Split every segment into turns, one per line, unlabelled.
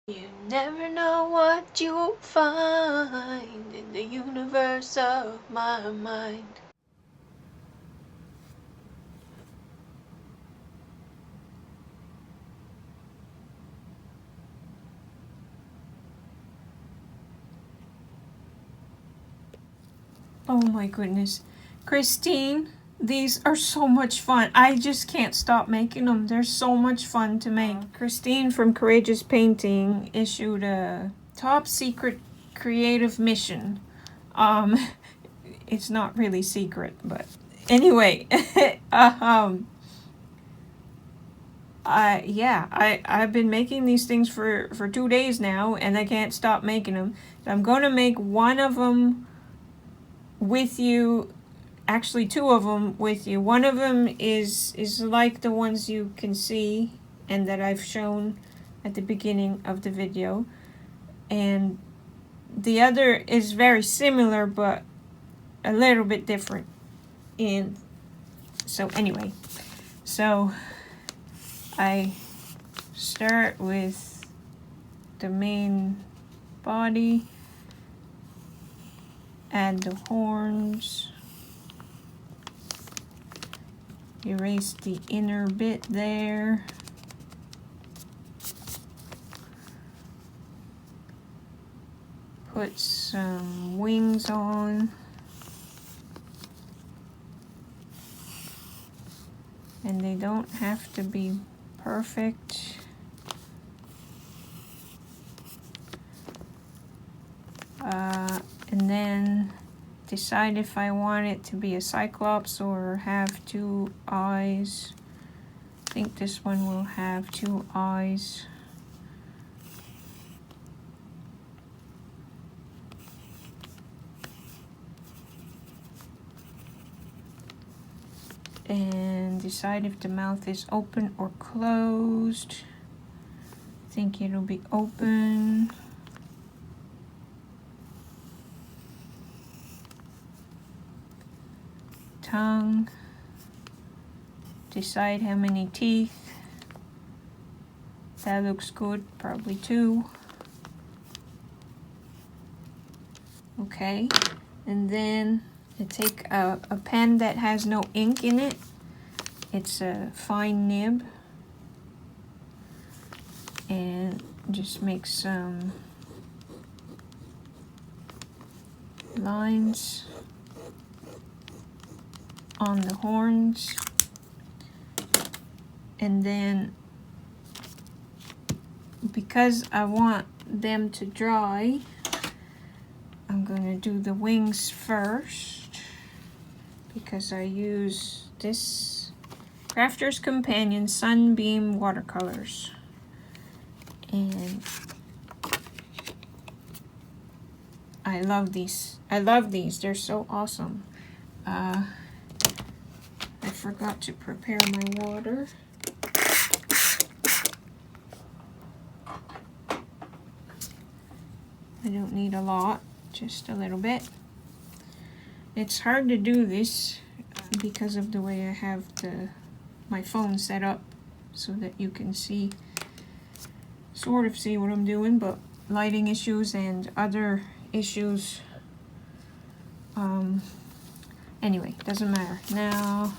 You never know what you'll find in the universe of my mind. Oh my goodness. Christine, these are so much fun. I just can't stop making them. They're so much fun to make. Christine from Courageous Painting issued a top secret creative mission. Um, it's not really secret, but anyway, I've been making these things for 2 days now, and I can't stop making them. So I'm going to make one of them with you, actually two of them with you. One of them is like the ones you can see and that I've shown at the beginning of the video, and the other is very similar but a little bit different. And so anyway, so I start with the main body, add the horns, erase the inner bit there, put some wings on, and they don't have to be perfect. And then decide if I want it to be a cyclops or have two eyes. I think this one will have two eyes. And decide if the mouth is open or closed. I think it'll be open. Tongue. Decide how many teeth. That looks good, probably two. Okay, and then I take a pen that has no ink in it. It's a fine nib, and just make some lines on the horns, and then because I want them to dry, I'm going to do the wings first because I use this Crafter's Companion Sunbeam watercolors, and I love these. They're so awesome. I forgot to prepare my water. I don't need a lot, just a little bit. It's hard to do this because of the way I have my phone set up so that you can sort of see what I'm doing, but lighting issues and other issues. Anyway, doesn't matter. Now,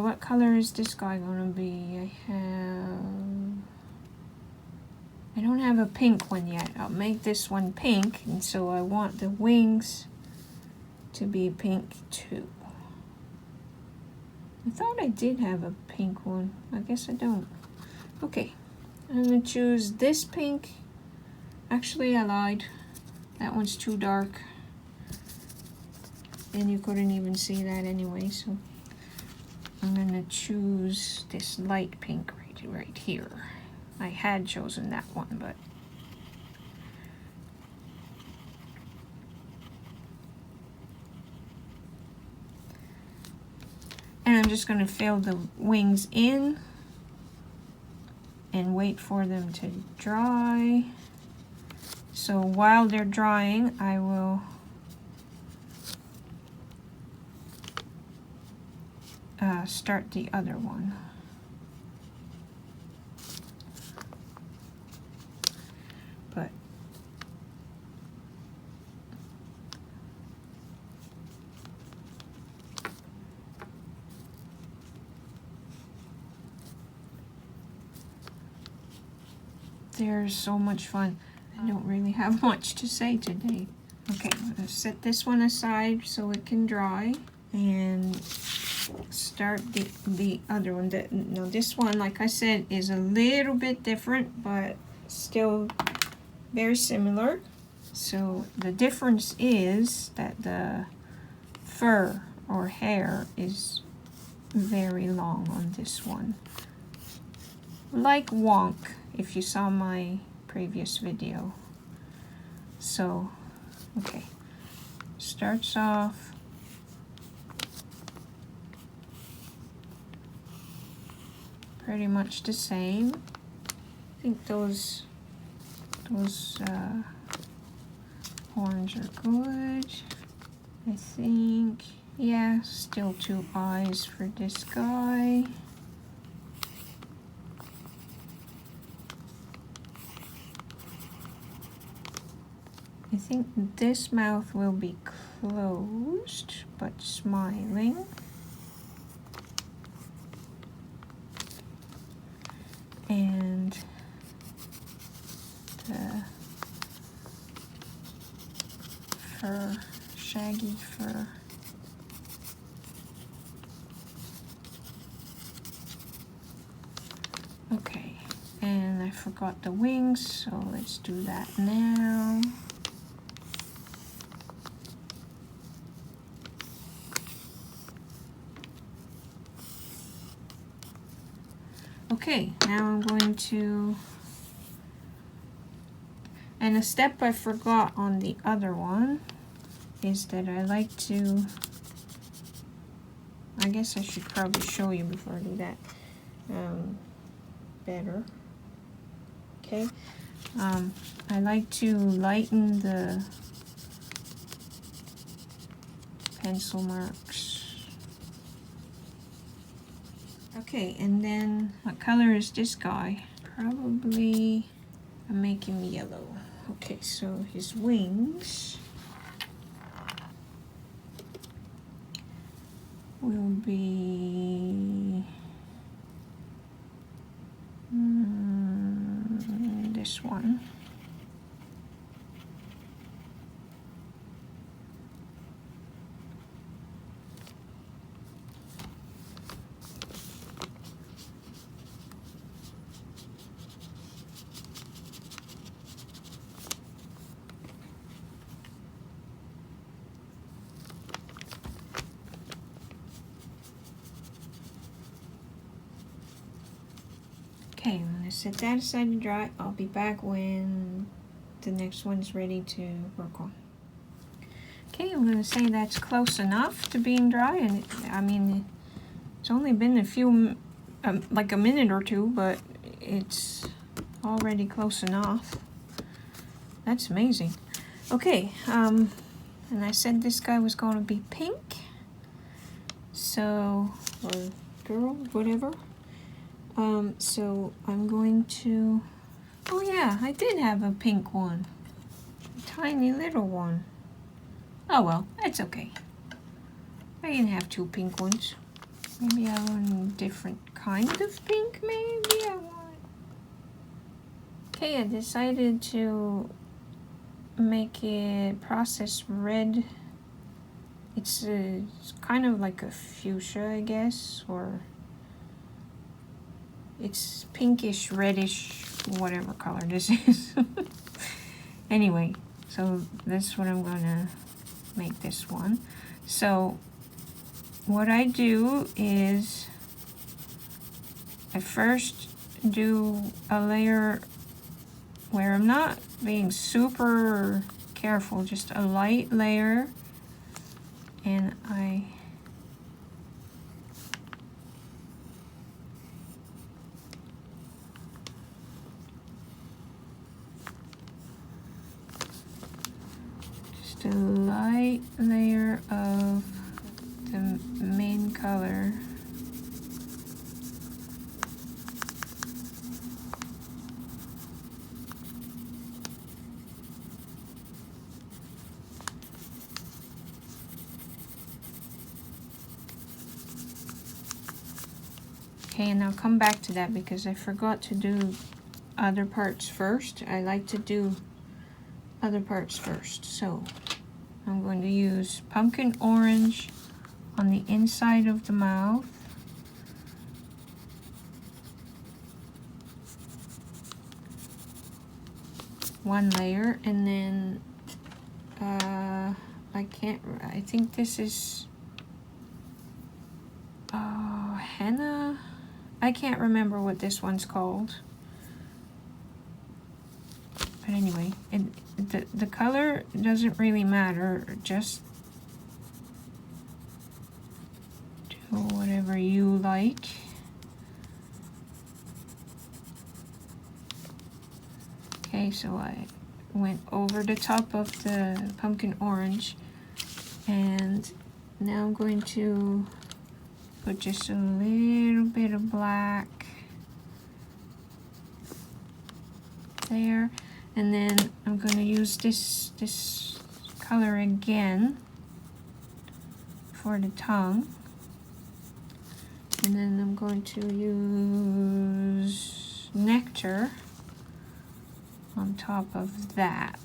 what color is this guy gonna be? I don't have a pink one yet. I'll make this one pink, and so I want the wings to be pink too. I thought I did have a pink one. I guess I don't. Okay, I'm gonna choose this pink. Actually, I lied. That one's too dark. And you couldn't even see that anyway, so I'm gonna choose this light pink right here. I had chosen that one, but and I'm just gonna fill the wings in and wait for them to dry. So while they're drying, I will start the other one. they're so much fun. I don't really have much to say today. Okay, I'm gonna set this one aside so it can dry and start the other one. Now this one, like I said, is a little bit different, but still very similar. So the difference is that the fur or hair is very long on this one. Like Wonk, if you saw my previous video. So, okay. Starts off pretty much the same. I think those horns are good. I think, yeah, still 2 eyes for this guy. I think this mouth will be closed, but smiling. And the fur, shaggy fur. Okay, and I forgot the wings, so let's do that now. Okay, now I'm going to, and a step I forgot on the other one is that I like to, I guess I should probably show you before I do that better. Okay, I like to lighten the pencil marks. Okay, and then what color is this guy? Probably I'll make him yellow. Okay, so his wings will be this one. Okay, I'm going to set that aside to dry. I'll be back when the next one's ready to work on. Okay, I'm going to say that's close enough to being dry. And I mean, it's only been a few, like a minute or two, but it's already close enough. That's amazing. Okay, and I said this guy was going to be pink. So, or girl, whatever. So I'm going to, oh yeah, I did have a pink one. A tiny little one. Oh well, it's okay. I can have 2 pink ones. Maybe I want a different kind of pink, maybe I want. Okay, I decided to make it processed red. It's kind of like a fuchsia, I guess, or it's pinkish, reddish, whatever color this is. Anyway, so that's what I'm gonna make this one. So what I do is I first do a layer where I'm not being super careful, just a light layer, and I a light layer of the main color. Okay, and I'll come back to that because I forgot to do other parts first. I like to do other parts first. So I'm going to use pumpkin orange on the inside of the mouth. One layer, and then I think this is henna. I can't remember what this one's called. But anyway, the color doesn't really matter. Just do whatever you like. Okay, so I went over the top of the pumpkin orange, and now I'm going to put just a little bit of black there, and then I'm going to use this color again for the tongue, and then I'm going to use nectar on top of that.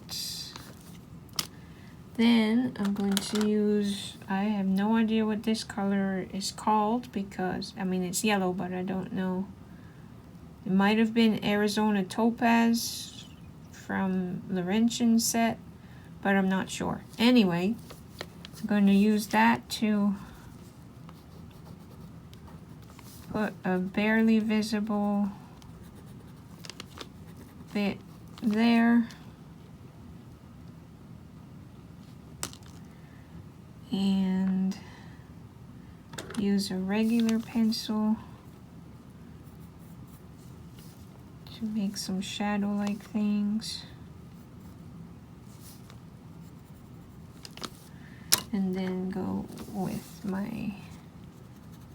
Then I'm going to use, I have no idea what this color is called, because I mean it's yellow, but I don't know. It might have been Arizona Topaz from Laurentian set, but I'm not sure. Anyway, I'm going to use that to put a barely visible bit there, and use a regular pencil to make some shadow-like things, and then go with my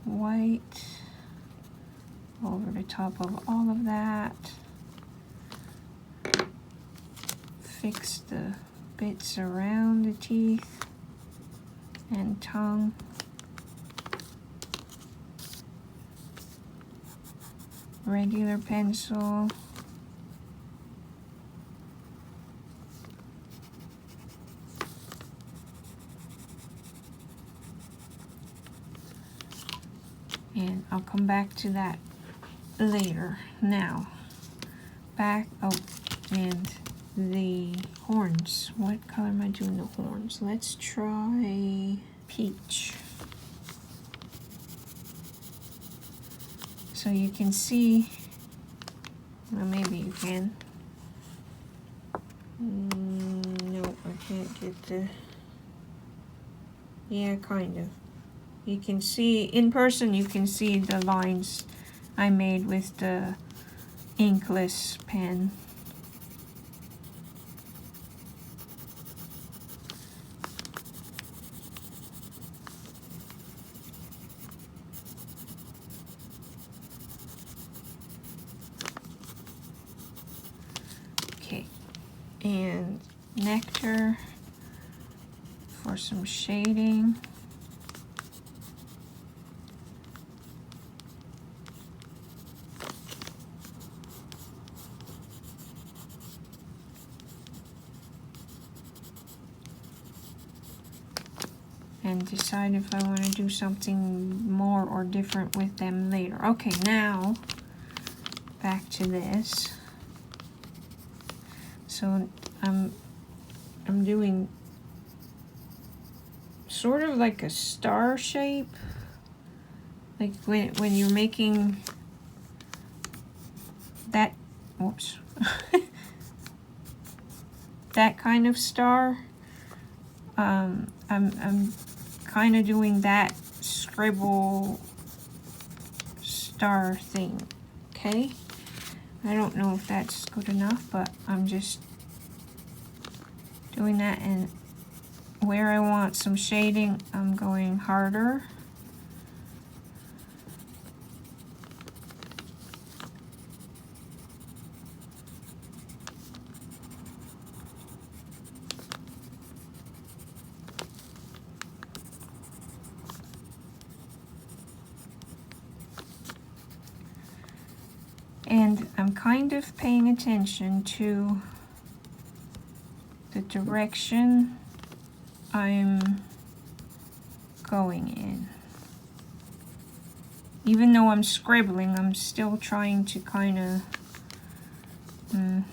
white over the top of all of that. Fix the bits around the teeth and tongue. Regular pencil. And I'll come back to that later. Now, back, and the horns. What color am I doing the horns? Let's try peach. So you can see, well, maybe you can. No, I can't get the, yeah, kind of. You can see, in person you can see the lines I made with the inkless pen. And nectar for some shading. And decide if I want to do something more or different with them later. Okay, now back to this. So I'm doing sort of like a star shape, like when you're making that, whoops, that kind of star. I'm kind of doing that scribble star thing. Okay, I don't know if that's good enough, but I'm just doing that, and where I want some shading, I'm going harder. And I'm kind of paying attention to the direction I'm going in. Even though I'm scribbling, I'm still trying to kind of, I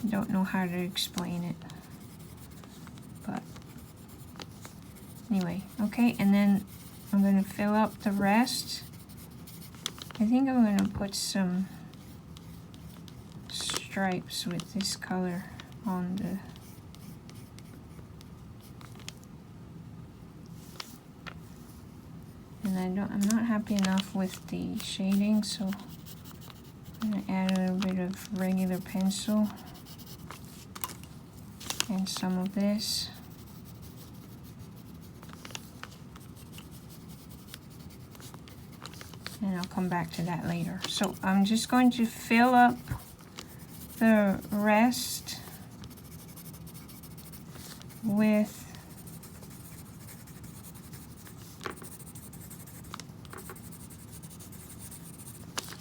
don't know how to explain it. But anyway, okay, and then I'm going to fill up the rest. I think I'm going to put some stripes with this color on the and I'm not happy enough with the shading, so I'm going to add a little bit of regular pencil and some of this. And I'll come back to that later. So I'm just going to fill up the rest with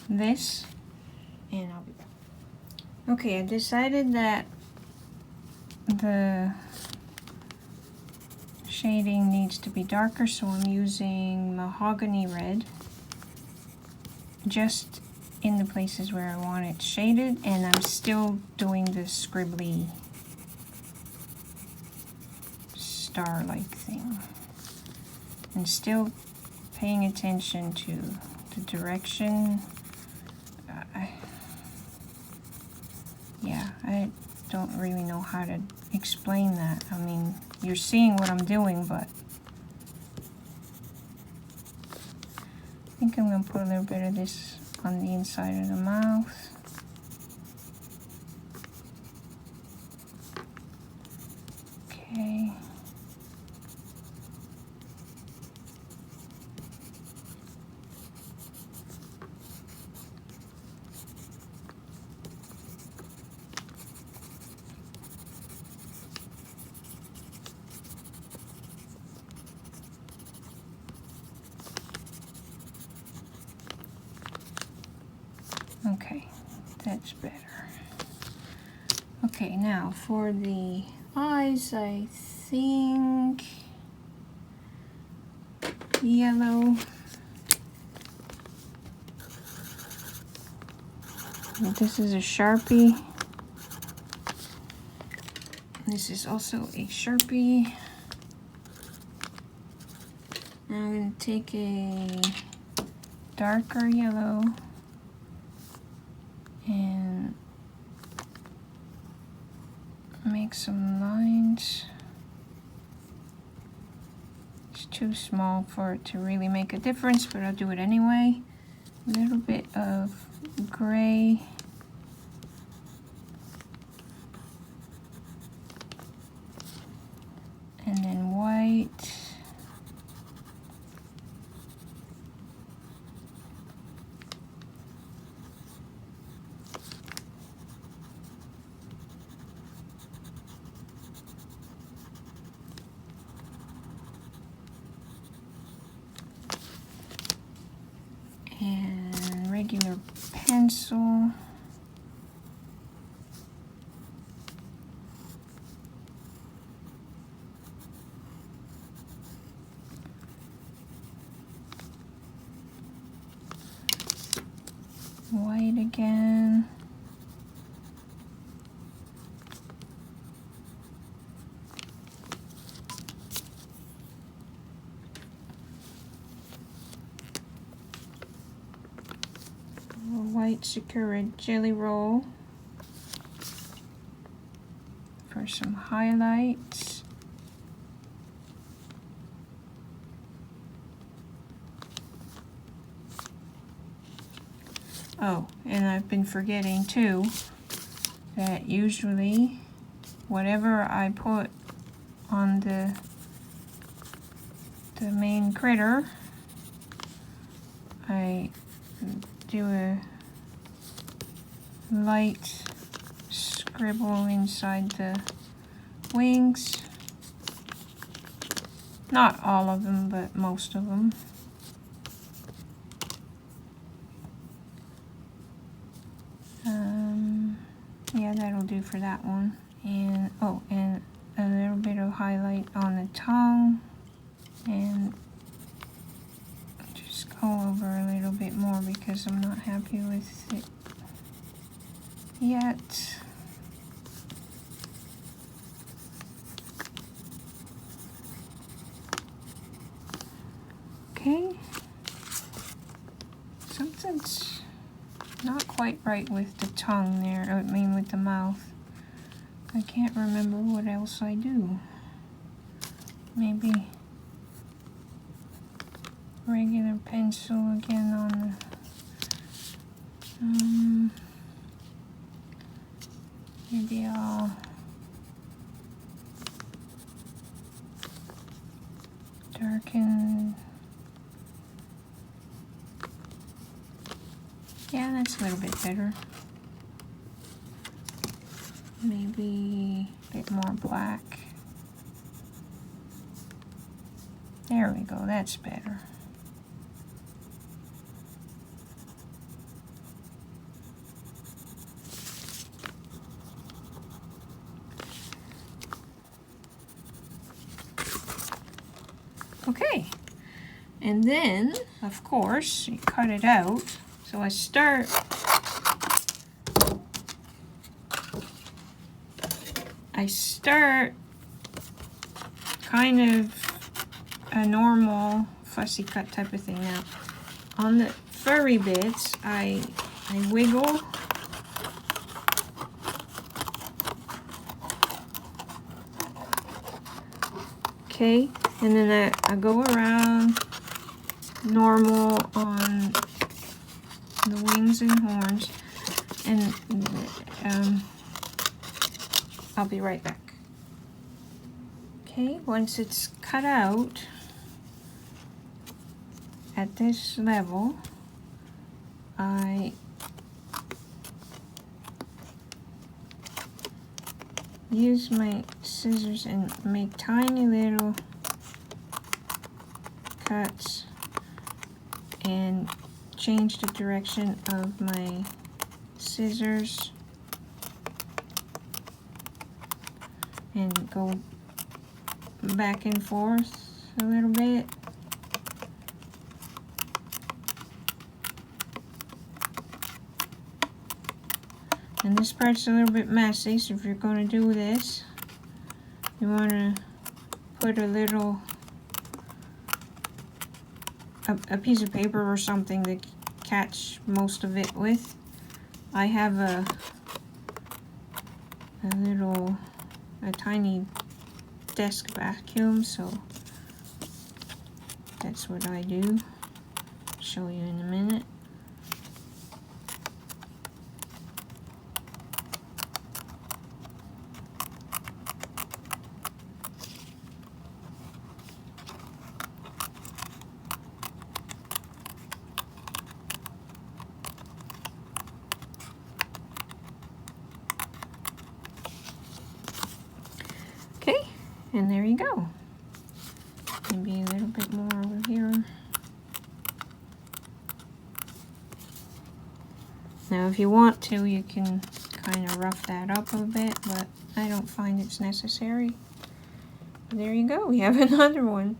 this, and I'll be back. Okay, I decided that the shading needs to be darker, so I'm using mahogany red just in the places where I want it shaded, and I'm still doing the scribbly star-like thing and still paying attention to the direction. I don't really know how to explain that. I mean, you're seeing what I'm doing, but I think I'm going to put a little bit of this on the inside of the mouth. Okay. Okay, that's better. Okay, now for the eyes, I think yellow. This is a Sharpie. This is also a Sharpie. Now I'm going to take a darker yellow and make some lines. It's too small for it to really make a difference, but I'll do it anyway. A little bit of gray. And then white. And regular pencil. White again. White Sakura Jelly Roll for some highlights. Oh, and I've been forgetting too that usually whatever I put on the main critter, I do a light scribble inside the wings. Not all of them, but most of them. Yeah, that'll do for that one. And, oh, and a little bit of highlight on the tongue. And just go over a little bit more because I'm not happy with it yet. Okay. Something's not quite right with the tongue there, I mean with the mouth. I can't remember what else I do. Maybe regular pencil again on the, maybe I'll darken. Yeah, that's a little bit better. Maybe a bit more black. There we go, that's better. Okay, and then, of course, you cut it out. So I start kind of a normal fussy cut type of thing. Now, on the furry bits, I wiggle. Okay, and then I go around normal on the wings and horns, and I'll be right back. Okay, once it's cut out at this level, I use my scissors and make tiny little cuts and change the direction of my scissors and go back and forth a little bit. And this part's a little bit messy, so if you're going to do this, you want to put a little a piece of paper or something to catch most of it with. I have a tiny desk vacuum, so that's what I do. I'll show you in a minute. Okay, and there you go. Maybe a little bit more over here. Now if you want to, you can kind of rough that up a bit, but I don't find it's necessary. There you go, we have another one.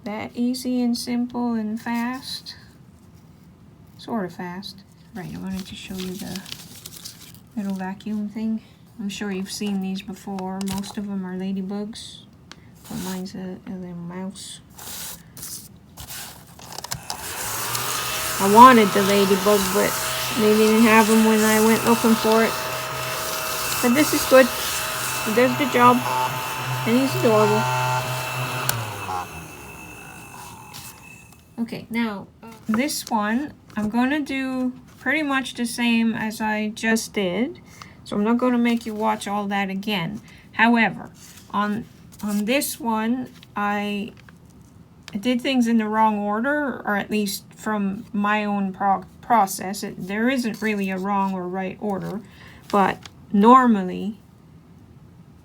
That easy and simple and fast. Sort of fast. Right, I wanted to show you the little vacuum thing. I'm sure you've seen these before. Most of them are ladybugs, but mine's a little mouse. I wanted the ladybug, but they didn't have them when I went looking for it. But this is good. It does the job, and he's adorable. Okay, now this one I'm going to do pretty much the same as I just did. So I'm not going to make you watch all that again. However, on this one, I did things in the wrong order, or at least from my own process. There isn't really a wrong or right order, but normally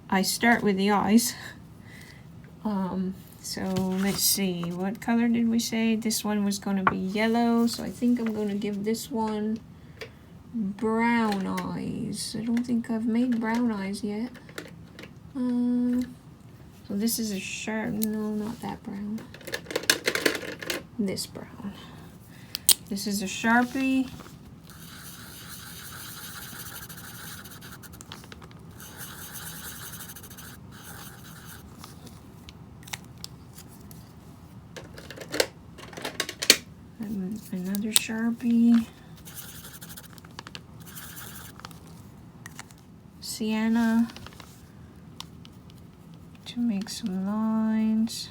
I start with the eyes. So let's see, what color did we say? This one was going to be yellow, so I think I'm going to give this one brown eyes. I don't think I've made brown eyes yet. So this is a sharp, no, not that brown. This brown. This is a Sharpie. And another Sharpie. Sienna. To make some lines.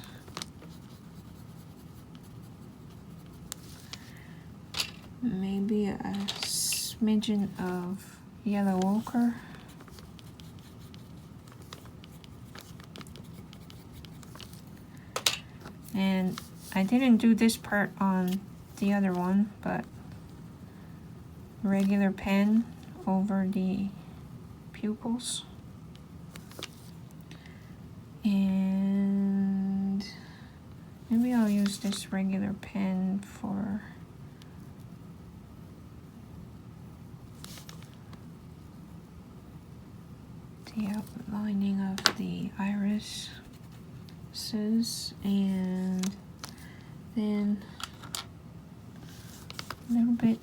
Maybe a smidgen of yellow ochre. And I didn't do this part on the other one, but regular pen over the pupils. And maybe I'll use this regular pen for the outlining of the irises, and then a little bit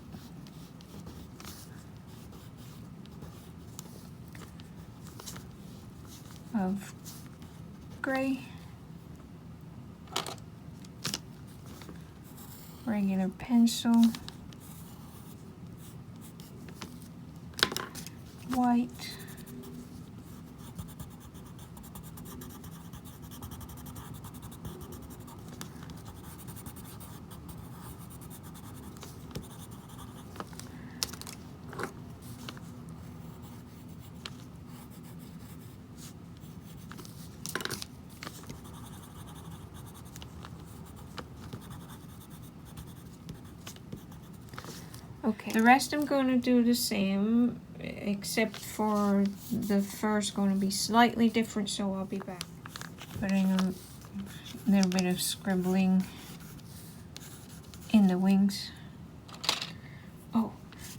of gray, regular pencil, white, okay. The rest I'm going to do the same, except for the fur's going to be slightly different, so I'll be back. Putting a little bit of scribbling in the wings. Oh,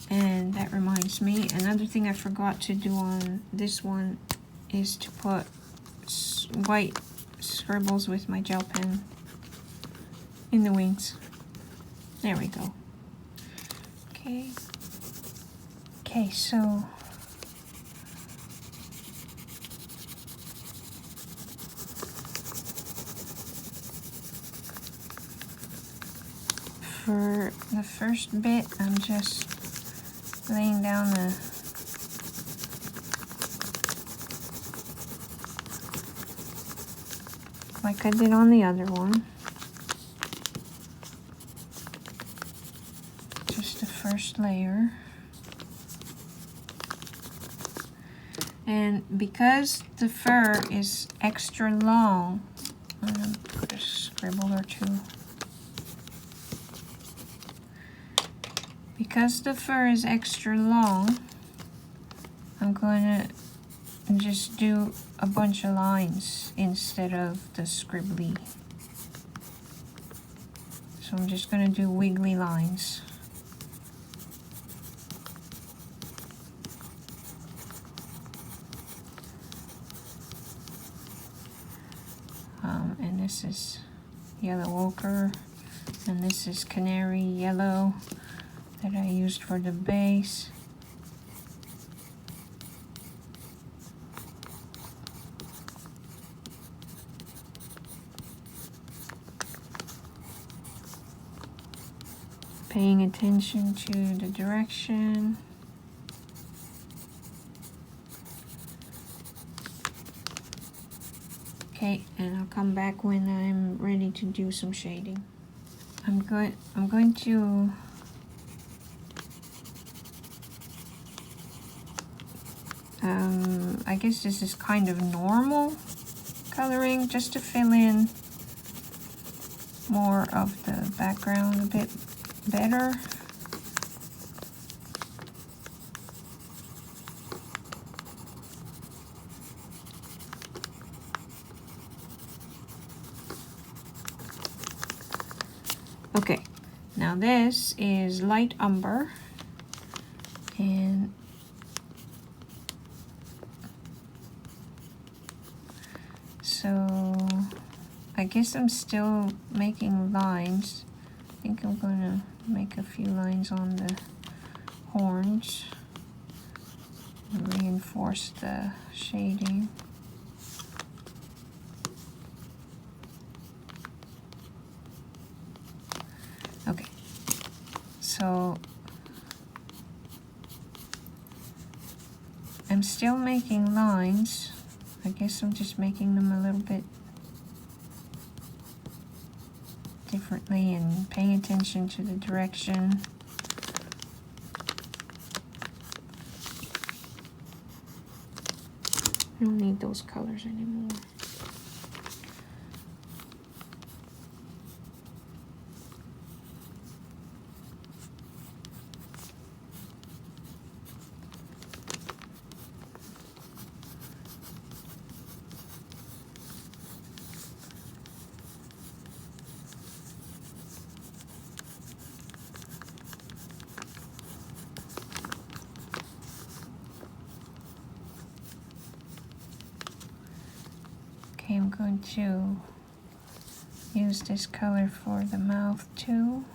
and that reminds me, another thing I forgot to do on this one is to put white scribbles with my gel pen in the wings. There we go. Okay, so for the first bit, I'm just laying down the like I did on the other one. Just the first layer. And because the fur is extra long, I'm going to put a scribble or two. Because the fur is extra long, I'm going to just do a bunch of lines instead of the scribbly. So I'm just going to do wiggly lines. And this is yellow ochre, and this is canary yellow that I used for the base. Paying attention to the direction. Okay, and I'll come back when I'm ready to do some shading. I'm going to I guess this is kind of normal coloring, just to fill in more of the background a bit better. Okay, now this is light umber, and So I guess I'm still making lines. I think I'm gonna make a few lines on the horns, reinforce the shading. Okay, so I'm still making lines. I guess I'm just making them a little bit differently and paying attention to the direction. I don't need those colors anymore. Okay, I'm going to use this color for the mouth too.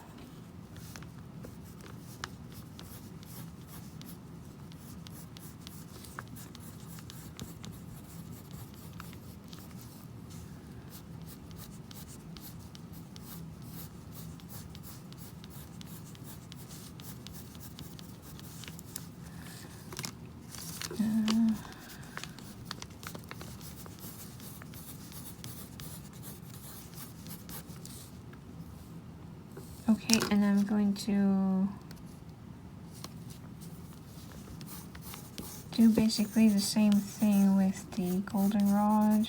Okay, and I'm going to do basically the same thing with the goldenrod.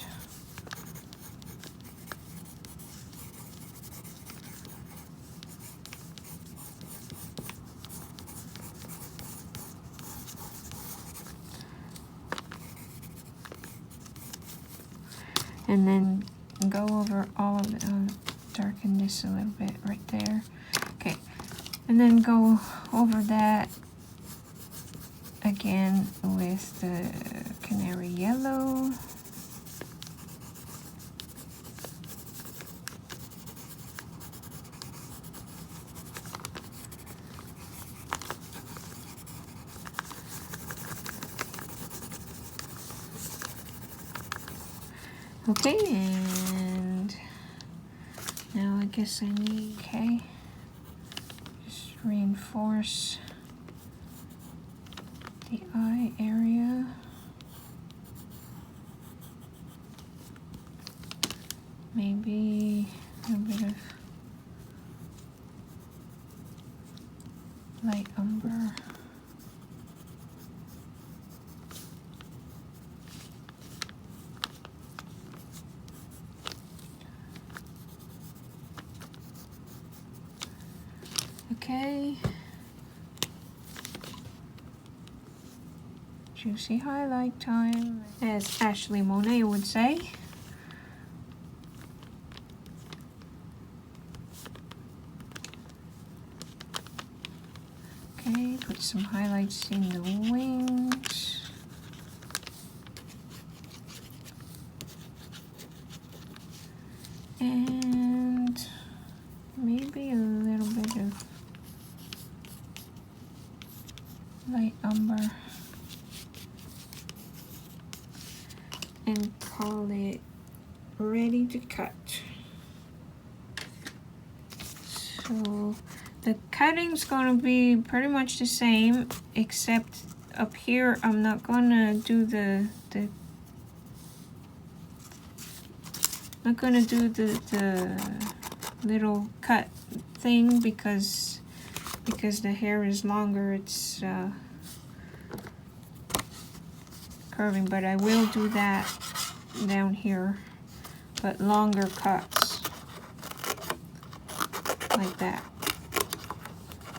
And then go over all of it, darken this a little bit right there. Okay, and then go over that again with the canary yellow. Okay, and now I guess I need, okay, just reinforce the eye area. Maybe a bit of light umber. Okay. Juicy highlight time, as Ashley Monet would say. Okay, put some highlights in the wings. And maybe a little bit of light umber. And call it ready to cut. So the cutting's gonna be pretty much the same, except up here I'm not gonna do the little cut thing because the hair is longer. It's curving, but I will do that down here, but longer cuts like that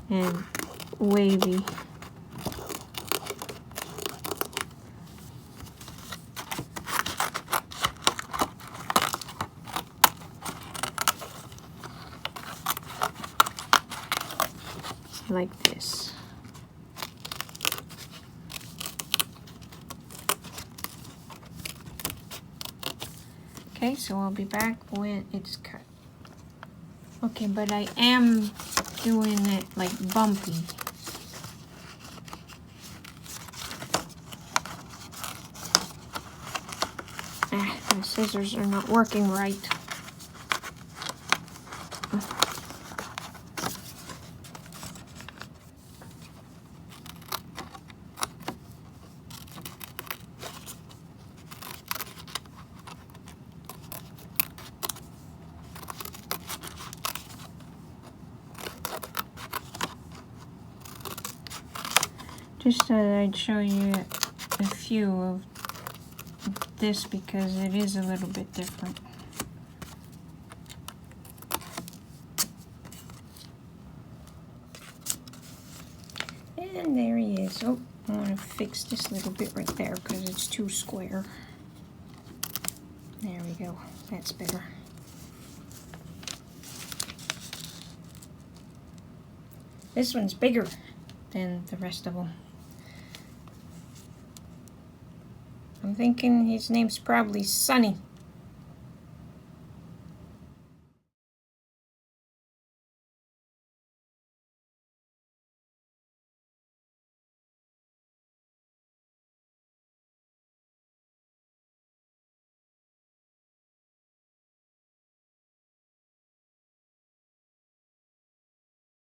and wavy. Like this. Okay, so I'll be back when it's cut. Okay, but I am doing it like bumpy. My scissors are not working right. Just thought I'd show you a few of this because it is a little bit different. And there he is. Oh, I want to fix this little bit right there because it's too square. There we go. That's better. This one's bigger than the rest of them. I'm thinking his name's probably Sunny.